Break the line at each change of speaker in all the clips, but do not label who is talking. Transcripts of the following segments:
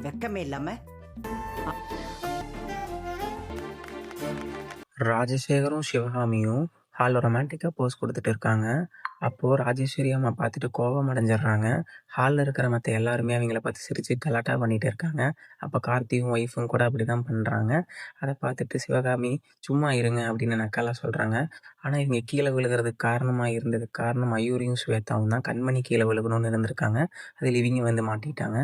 வெக்கமே இல்லாம
ராஜசேகரும் சிவகாமியும் ஹாலில் ரொமான்டிக்காக போஸ் கொடுத்துட்டு இருக்காங்க. அப்போது ராஜேஸ்வரி அம்மா பார்த்துட்டு கோபம் அடைஞ்சிடுறாங்க. ஹாலில் இருக்கிற மற்ற எல்லாருமே அவங்கள பார்த்து சிரித்து கலாட்டா பண்ணிகிட்டு இருக்காங்க. அப்போ கார்த்தியும் ஒய்ஃபும் கூட அப்படி தான் பண்ணுறாங்க. அதை பார்த்துட்டு சிவகாமி சும்மா இருங்க அப்படின்னு நக்கலாக சொல்கிறாங்க. ஆனால் இவங்க கீழே விழுகிறதுக்கு காரணம் மயூரியும் ஸ்வேதாவும் தான். கண்மணி கீழே விழுகணும்னு இருந்திருக்காங்க. அதில் இவங்க வந்து மாட்டிட்டாங்க.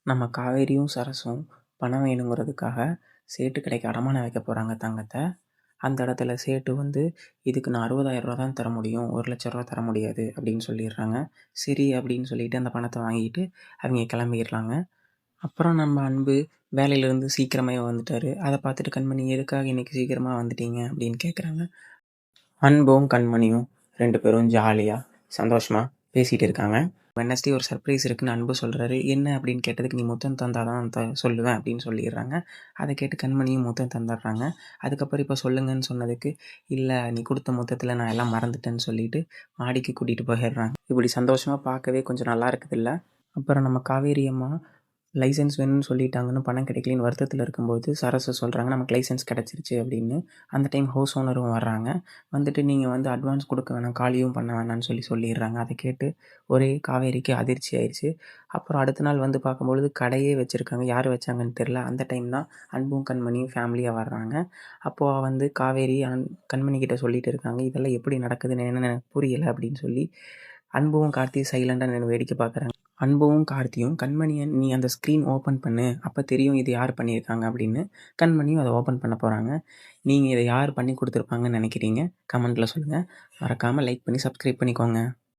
நம்ம காவேரியும் சரசும் பணம் வேணுங்கிறதுக்காக சேட்டு கடைக்கு அடமானம் வைக்க போகிறாங்க தங்கத்தை. அந்த இடத்துல சேட்டு வந்து இதுக்கு நான் 60,000 தான் தர முடியும், 1,00,000 தர முடியாது அப்படின்னு சொல்லிடுறாங்க. சரி அப்படின்னு சொல்லிட்டு அந்த பணத்தை வாங்கிட்டு அவங்க கிளம்பிடுறாங்க. அப்புறம் நம்ம அன்பு வேலையிலேருந்து சீக்கிரமே வந்துட்டார். அதை பார்த்துட்டு கண்மணி எதுக்காக இன்றைக்கி சீக்கிரமாக வந்துட்டீங்க அப்படின்னு கேட்குறாங்க. அன்பும் கண்மணியும் 2 பேரும் ஜாலியாக சந்தோஷமாக பேசிகிட்டு இருக்காங்க. வெட்னஸ்டே ஒரு சர்ப்ரைஸ் இருக்குன்னு அன்பு சொல்கிறாரு. என்ன அப்படின்னு கேட்டதுக்கு, நீ முத்தம் தந்தால் தான் சொல்லுவேன் அப்படின்னு சொல்லிடுறாங்க. அதை கேட்டு கண்மணியும் முத்தம் தந்துடுறாங்க. அதுக்கப்புறம் இப்போ சொல்லுங்கன்னு சொன்னதுக்கு, இல்லை நீ கொடுத்த முத்தத்தில் நான் எல்லாம் மறந்துட்டேன்னு சொல்லிட்டு மாடிக்கு கூட்டிகிட்டு போயிடுறாங்க. இப்படி சந்தோஷமாக பார்க்கவே கொஞ்சம் நல்லா இருக்குதுல்ல. அப்புறம் நம்ம காவேரி அம்மா லைசன்ஸ் வேணும்னு சொல்லிட்டாங்கன்னு பணம் கிடைக்கலன்னு வருத்தத்தில் இருக்கும்போது சரசு சொல்கிறாங்க, நமக்கு லைசன்ஸ் கிடச்சிருச்சு அப்படின்னு. அந்த டைம் ஹவுஸ் ஓனரும் வர்றாங்க. வந்துட்டு நீங்கள் வந்து அட்வான்ஸ் கொடுக்க வேணாம், காலியும் பண்ண வேணாம்னு சொல்லிடுறாங்க. அதை கேட்டு ஒரே காவேரிக்கு அதிர்ச்சி ஆயிடுச்சு. அப்புறம் அடுத்த நாள் வந்து பார்க்கும்பொழுது கடையே வச்சுருக்காங்க. யார் வச்சாங்கன்னு தெரில. அந்த டைம் தான் அன்பும் கண்மணியும் ஃபேமிலியாக வர்றாங்க. அப்போது வந்து காவேரி கண்மணிக்கிட்ட சொல்லிட்டு இருக்காங்க, இதெல்லாம் எப்படி நடக்குதுன்னு என்ன எனக்கு புரியலை அப்படின்னு சொல்லி. அன்பும் கார்த்தியும் சைலண்டாக நின்று வேடிக்கை பார்க்குறாங்க. அன்பும் கார்த்தியும், கண்மணியை நீ அந்த ஸ்க்ரீன் ஓப்பன் பண்ணு, அப்போ தெரியும் இது யார் பண்ணியிருக்காங்க அப்படின்னு. கண்மணியும் அதை ஓப்பன் பண்ண போகிறாங்க. நீங்கள் இதை யார் பண்ணி கொடுத்துருப்பாங்கன்னு நினைக்கிறீங்க? கமெண்ட்டில் சொல்லுங்கள். மறக்காமல் லைக் பண்ணி சப்ஸ்கிரைப் பண்ணிக்கோங்க.